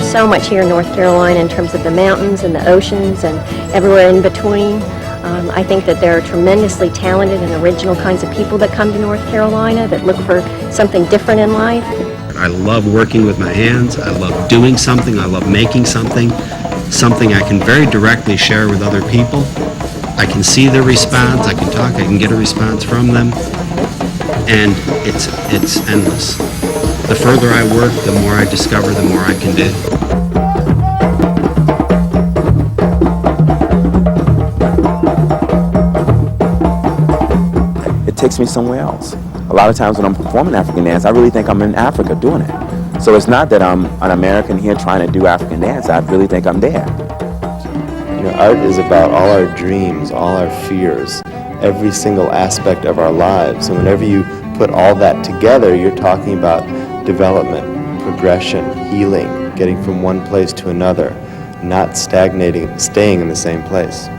so much here in North Carolina in terms of the mountains and the oceans and everywhere in between. I think that there are tremendously talented and original kinds of people that come to North Carolina that look for something different in life. I love working with my hands. I love doing something. I love making something I can very directly share with other people. I can see their response. I can talk. I can get a response from them. And it's endless. The further I work, the more I discover, the more I can do. It takes me somewhere else. A lot of times when I'm performing African dance, I really think I'm in Africa doing it. So it's not that I'm an American here trying to do African dance. I really think I'm there. You know, art is about all our dreams, all our fears, every single aspect of our lives. And whenever you put all that together, you're talking about development, progression, healing, getting from one place to another, not stagnating, staying in the same place.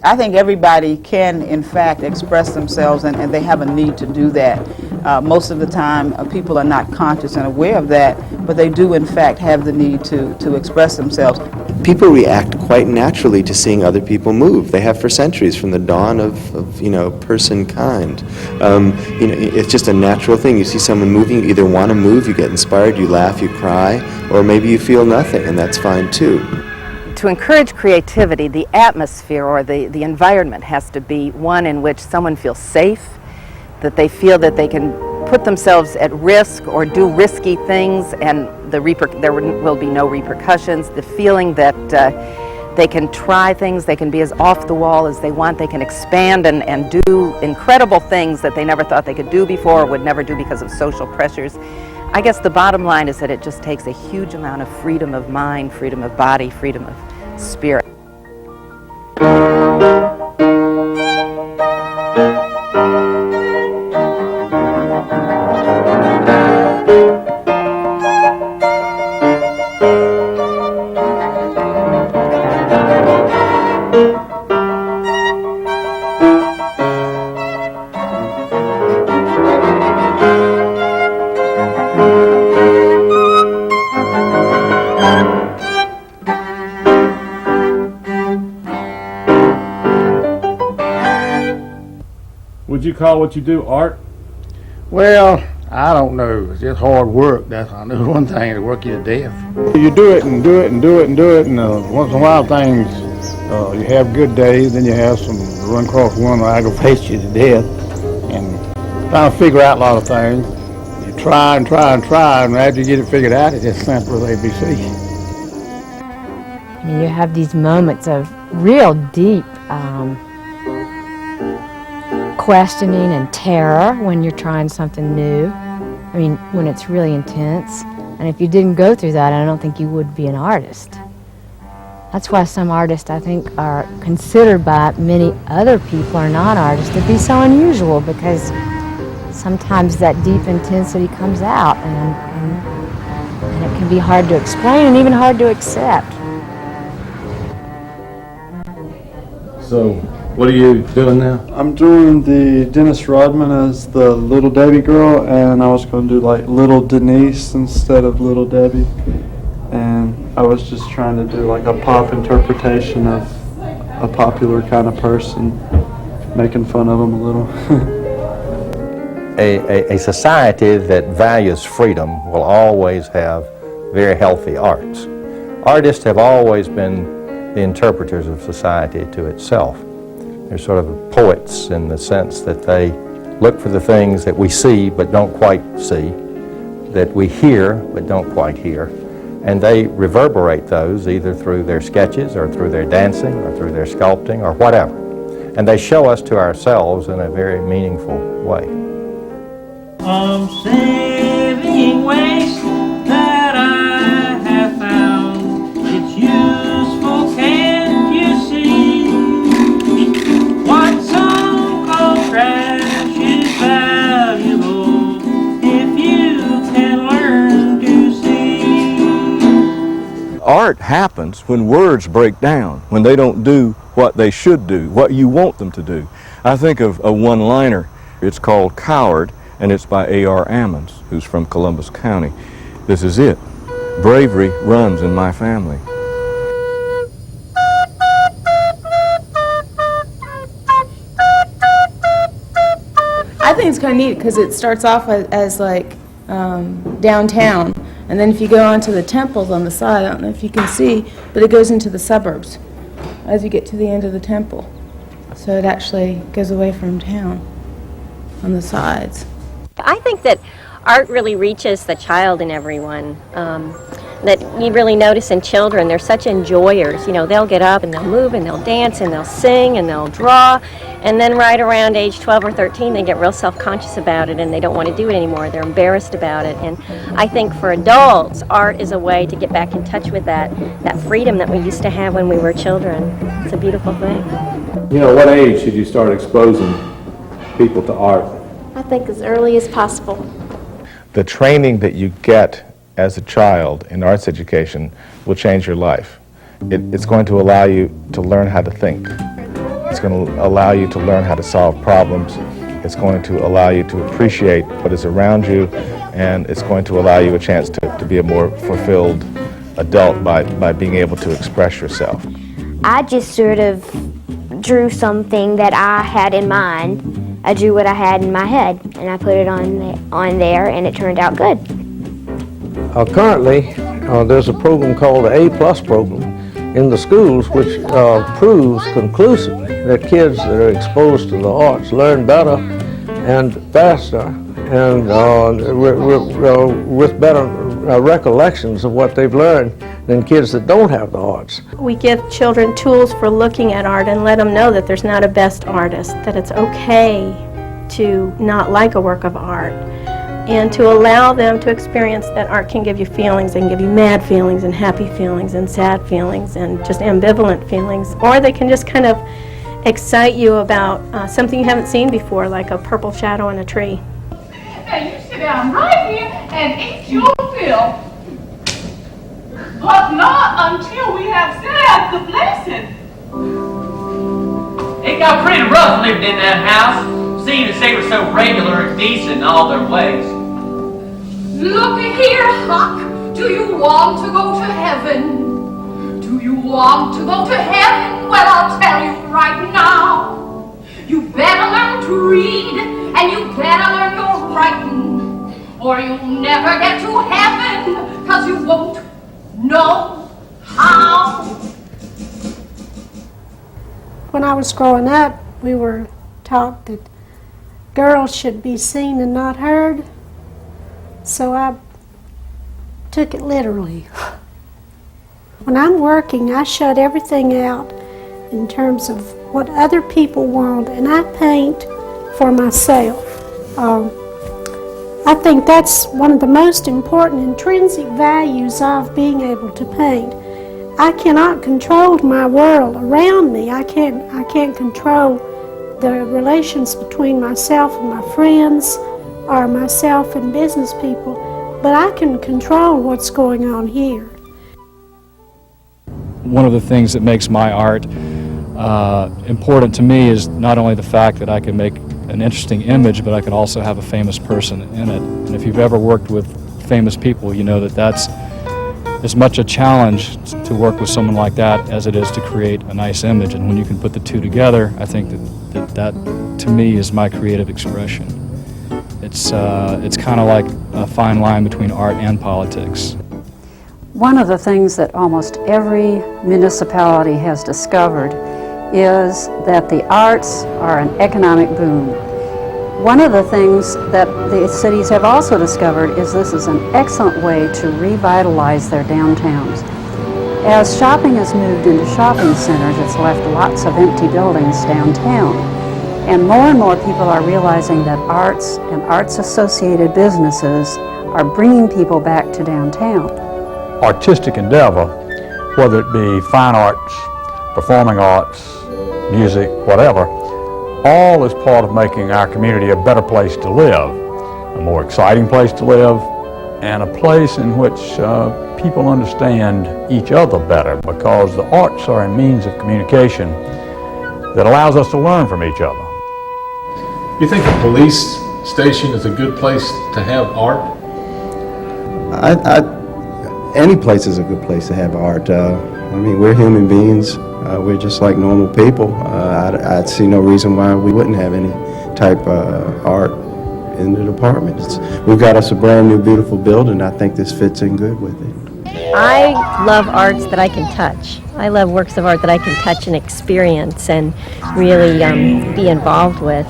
I think everybody can, in fact, express themselves, and they have a need to do that. Most of the time, people are not conscious and aware of that, but they do, in fact, have the need to express themselves. People react quite naturally to seeing other people move. They have for centuries, from the dawn of person kind. It's just a natural thing. You see someone moving, you either want to move, you get inspired, you laugh, you cry, or maybe you feel nothing, and that's fine too. To encourage creativity, the atmosphere or the environment has to be one in which someone feels safe, that they feel that they can put themselves at risk or do risky things and there will be no repercussions, the feeling that they can try things, they can be as off the wall as they want, they can expand and do incredible things that they never thought they could do before or would never do because of social pressures. I guess the bottom line is that it just takes a huge amount of freedom of mind, freedom of body, freedom of spirit. Would you call what you do art? Well, I don't know. It's just hard work. That's I know one thing to work you to death. You do it and do it and do it and do it, and once in a while things you have good days, then you have some run across one that aggravates you to death, and trying to figure out a lot of things. You try and try and try, and after you get it figured out, it's just simple as ABC. I mean, you have these moments of real deep questioning and terror when you're trying something new. I mean, when it's really intense. And if you didn't go through that, I don't think you would be an artist. That's why some artists, I think, are considered by many other people or non-artists to be so unusual, because sometimes that deep intensity comes out and it can be hard to explain and even hard to accept. So, what are you doing now? I'm doing the Dennis Rodman as the Little Debbie girl, and I was going to do like Little Denise instead of Little Debbie. And I was just trying to do like a pop interpretation of a popular kind of person, making fun of them a little. A society that values freedom will always have very healthy arts. Artists have always been the interpreters of society to itself. They're sort of poets in the sense that they look for the things that we see but don't quite see, that we hear but don't quite hear, and they reverberate those either through their sketches or through their dancing or through their sculpting or whatever. And they show us to ourselves in a very meaningful way. Of saving waste that I have found, it's useful, can't you see? What some call trash is valuable if you can learn to see. Art happens when words break down, when they don't do what they should do, what you want them to do. I think of a one-liner. It's called Coward, and it's by A.R. Ammons, who's from Columbus County. This is it. bravery runs in my family. I think it's kind of neat because it starts off as like downtown, and then if you go onto the temples on the side, I don't know if you can see, but it goes into the suburbs as you get to the end of the temple. So it actually goes away from town on the sides. I think that art really reaches the child in everyone. That you really notice in children, they're such enjoyers. You know, they'll get up and they'll move and they'll dance and they'll sing and they'll draw, and then right around age 12 or 13 they get real self-conscious about it and they don't want to do it anymore. They're embarrassed about it. And I think for adults, art is a way to get back in touch with that freedom that we used to have when we were children. It's a beautiful thing. You know, what age should you start exposing people to art? I think as early as possible. The training that you get as a child in arts education will change your life. It's going to allow you to learn how to think. It's going to allow you to learn how to solve problems. It's going to allow you to appreciate what is around you, and it's going to allow you a chance to be a more fulfilled adult by being able to express yourself. I just sort of drew something that I had in mind. I drew what I had in my head, and I put it on there, and it turned out good. Currently, there's a program called the A+ program in the schools, which proves conclusively that kids that are exposed to the arts learn better and faster and with better recollections of what they've learned than kids that don't have the arts. We give children tools for looking at art and let them know that there's not a best artist, that it's okay to not like a work of art, and to allow them to experience that art can give you feelings. They can give you mad feelings and happy feelings and sad feelings and just ambivalent feelings, or they can just kind of excite you about something you haven't seen before, like a purple shadow on a tree. And you sit down right here and eat your fill. But not until we have said the blessing. It got pretty rough living in that house, seeing as they were so regular and decent in all their ways. Look here, Huck. Do you want to go to heaven? Do you want to go to heaven? Well, I'll tell you right now. You better learn to read, and you better learn your writing, or you'll never get to heaven, 'cause you won't know how. When I was growing up, we were taught that girls should be seen and not heard, so I took it literally. When I'm working, I shut everything out in terms of what other people want, and I paint for myself. I think that's one of the most important intrinsic values of being able to paint. I cannot control my world around me. I can't control the relations between myself and my friends or myself and business people, but I can control what's going on here. One of the things that makes my art important to me is not only the fact that I can make an interesting image, but I can also have a famous person in it. And if you've ever worked with famous people, you know that that's as much a challenge to work with someone like that as it is to create a nice image. And when you can put the two together, I think that to me is my creative expression. It's kind of like a fine line between art and politics. One of the things that almost every municipality has discovered is that the arts are an economic boom. One of the things that the cities have also discovered is this is an excellent way to revitalize their downtowns. As shopping has moved into shopping centers, it's left lots of empty buildings downtown. And more people are realizing that arts and arts-associated businesses are bringing people back to downtown. Artistic endeavor, whether it be fine arts, performing arts, music, whatever, all is part of making our community a better place to live, a more exciting place to live, and a place in which people understand each other better, because the arts are a means of communication that allows us to learn from each other. You think a police station is a good place to have art? any place is a good place to have art. I mean, we're human beings. We're just like normal people. I'd see no reason why we wouldn't have any type of art in the department. We've got us a brand new beautiful building. I think this fits in good with it. I love arts that I can touch. I love works of art that I can touch and experience and really be involved with.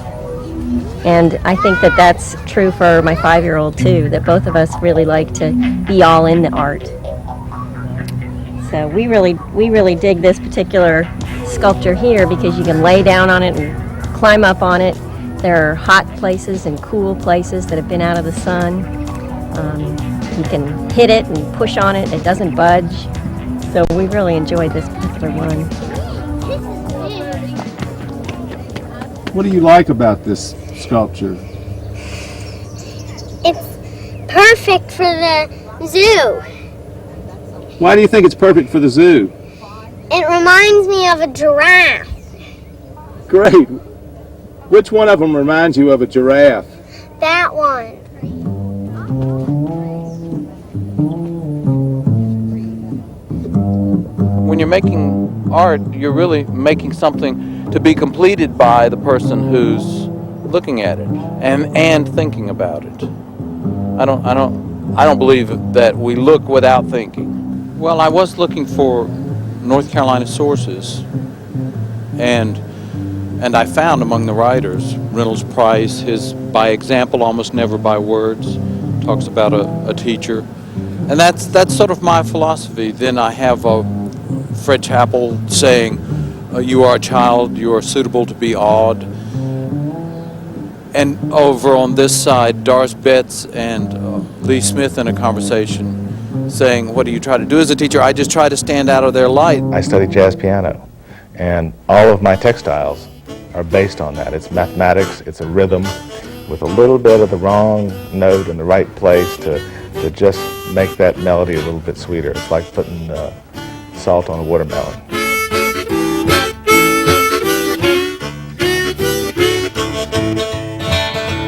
And I think that that's true for my 5-year-old too, that both of us really like to be all in the art. So we really dig this particular sculpture here because you can lay down on it and climb up on it. There are hot places and cool places that have been out of the sun. You can hit it and push on it, it doesn't budge. So we really enjoyed this particular one. What do you like about this sculpture? It's perfect for the zoo. Why do you think it's perfect for the zoo? It reminds me of a giraffe. Great. Which one of them reminds you of a giraffe? That one. When you're making art, you're really making something to be completed by the person who's looking at it and thinking about it. I don't believe that we look without thinking. Well, I was looking for North Carolina sources, and I found among the writers Reynolds Price, his by example, almost never by words, talks about a teacher, and that's sort of my philosophy. Then I have Fred Chappell saying, "You are a child, you are suitable to be awed." And over on this side, Doris Betts and Lee Smith in a conversation saying, "What do you try to do as a teacher?" "I just try to stand out of their light." I study jazz piano, and all of my textiles are based on that. It's mathematics, it's a rhythm with a little bit of the wrong note in the right place to just make that melody a little bit sweeter. It's like putting salt on a watermelon.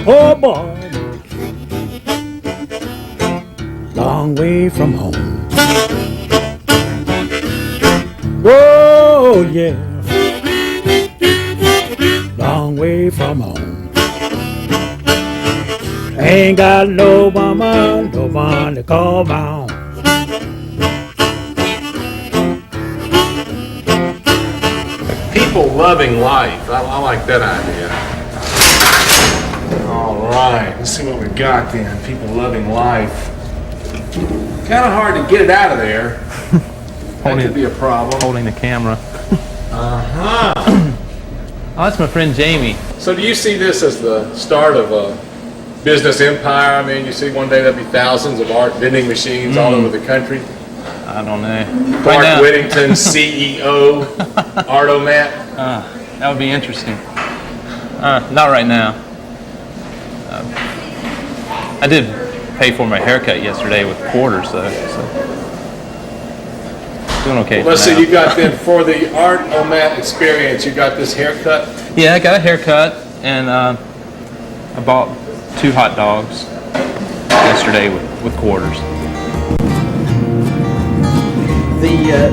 Oh boy, long way from home. Oh yeah, long way from home. Ain't got no woman to call my own. People loving life. I like that idea. All right, let's see what we got then. People loving life. Kind of hard to get it out of there. That could be a problem. Holding the camera. Uh-huh. Oh, that's my friend Jamie. So do you see this as the start of a business empire? I mean, you see one day there'll be thousands of art vending machines all over the country. I don't know. Mark Whittington, CEO, Artomat. That would be interesting. Not right now. I did pay for my haircut yesterday with quarters, though. So. Doing okay. Well, let's see, you got then for the Artomat experience, you got this haircut? Yeah, I got a haircut, and I bought 2 hot dogs yesterday with quarters. The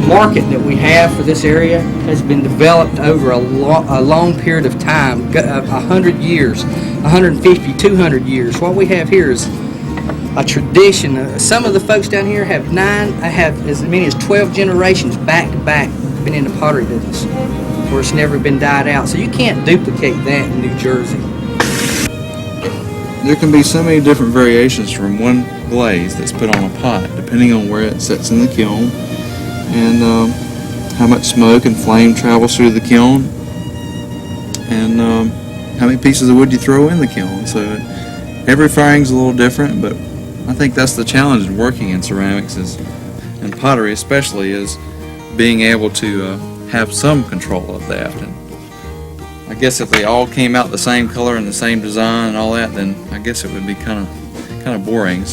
market that we have for this area has been developed over a long period of time, 100 years, 150, 200 years. What we have here is a tradition. Some of the folks down here have as many as 12 generations back to back been in the pottery business, where it's never been died out. So you can't duplicate that in New Jersey. There can be so many different variations from one glaze that's put on a pot, depending on where it sits in the kiln and how much smoke and flame travels through the kiln and how many pieces of wood you throw in the kiln. So every firing's a little different, but I think that's the challenge in working in ceramics and pottery especially, is being able to have some control of that. And I guess if they all came out the same color and the same design and all that, then I guess it would be kind of boring.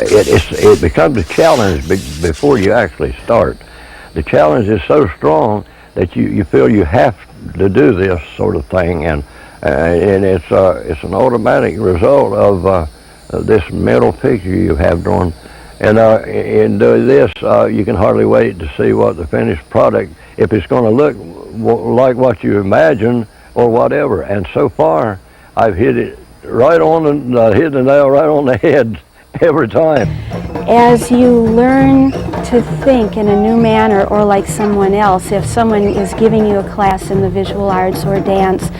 It becomes a challenge before you actually start. The challenge is so strong that you feel you have to do this sort of thing, and it's an automatic result of this mental picture you have drawn. And in doing this, you can hardly wait to see what the finished product, if it's going to look like what you imagine or whatever. And so far, I've hit it right on, hit the nail right on the head every time. As you learn to think in a new manner or like someone else, if someone is giving you a class in the visual arts or dance,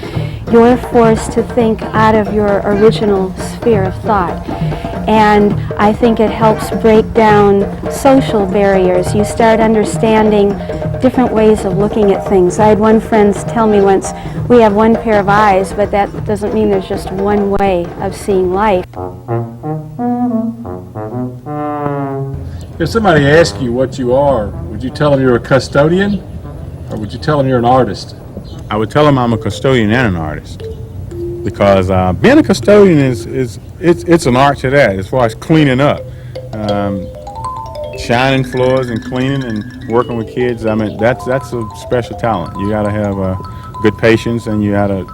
you're forced to think out of your original sphere of thought. And I think it helps break down social barriers. You start understanding different ways of looking at things. I had one friend tell me once, we have one pair of eyes, but that doesn't mean there's just one way of seeing life. If somebody asks you what you are, would you tell them you're a custodian, or would you tell them you're an artist? I would tell them I'm a custodian and an artist, because being a custodian it's an art to that, as far as cleaning up, shining floors and cleaning and working with kids. I mean, that's a special talent. You got to have good patience, and you got to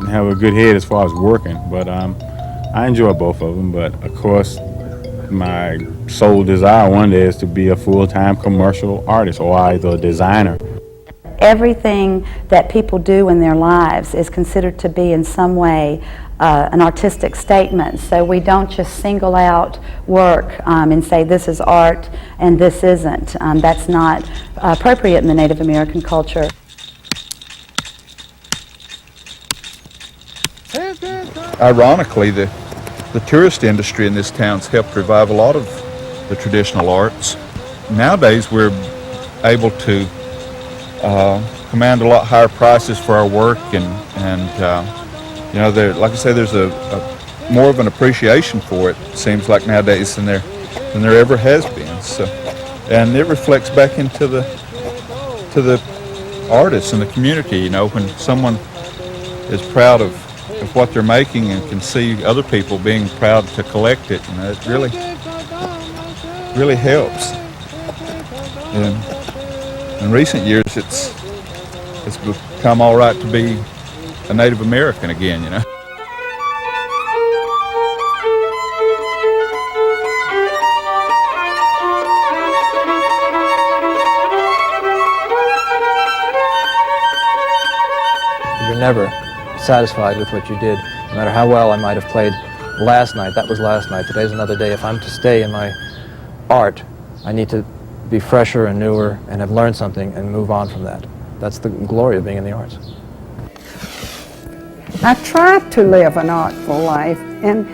have a good head as far as working. But I enjoy both of them. But of course, my sole desire one day is to be a full-time commercial artist or either a designer. Everything that people do in their lives is considered to be in some way an artistic statement. So we don't just single out work and say this is art and this isn't. That's not appropriate in the Native American culture. Ironically, the tourist industry in this town's helped revive a lot of the traditional arts. Nowadays we're able to command a lot higher prices for our work, and you know, like I say, there's a more of an appreciation for it, seems like nowadays, than there ever has been. So, and it reflects back into the artists and the community. You know, when someone is proud of what they're making and can see other people being proud to collect it, you know, it really helps. And in recent years, it's become all right to be a Native American again, you know. You're never satisfied with what you did, no matter how well I might have played last night. That was last night. Today's another day. If I'm to stay in my art, I need to be fresher and newer and have learned something and move on from that. That's the glory of being in the arts. I try to live an artful life, and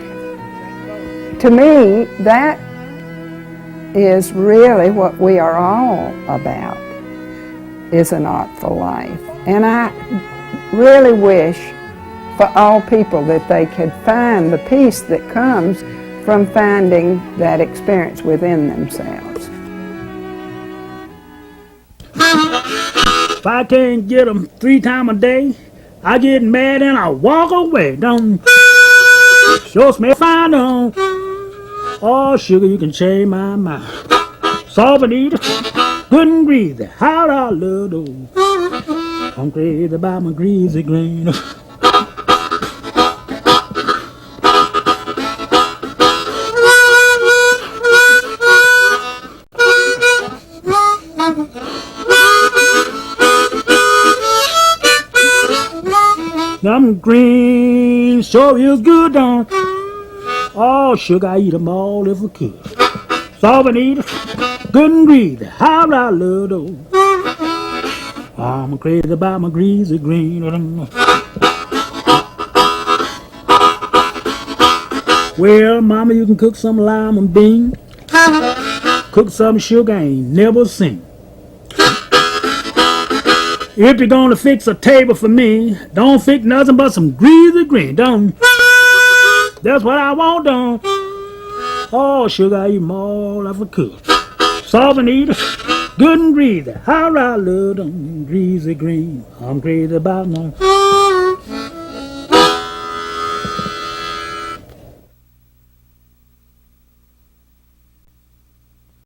to me that is really what we are all about, is an artful life. And I really wish for all people that they could find the peace that comes from finding that experience within themselves. If I can't get them 3 times a day, I get mad and I walk away. Don't sure smell fine, don't. Oh, sugar, you can change my mind. Salt and eat, couldn't breathe. How I love those. I'm crazy about my greasy grain. Them green sure is good, don't. Oh, sugar, I eat them all if I could. Salt and eat, couldn't breathe. How I love those. I'm crazy about my greasy green. Well, mama, you can cook some lime and bean. Cook some sugar I ain't never seen. If you're gonna fix a table for me, don't fix nothing but some greasy green, don't. That's what I want, don't. Oh, sugar, I eat them all if I could. Salt and eat, good and breathe. How I love them greasy green. I'm crazy about them.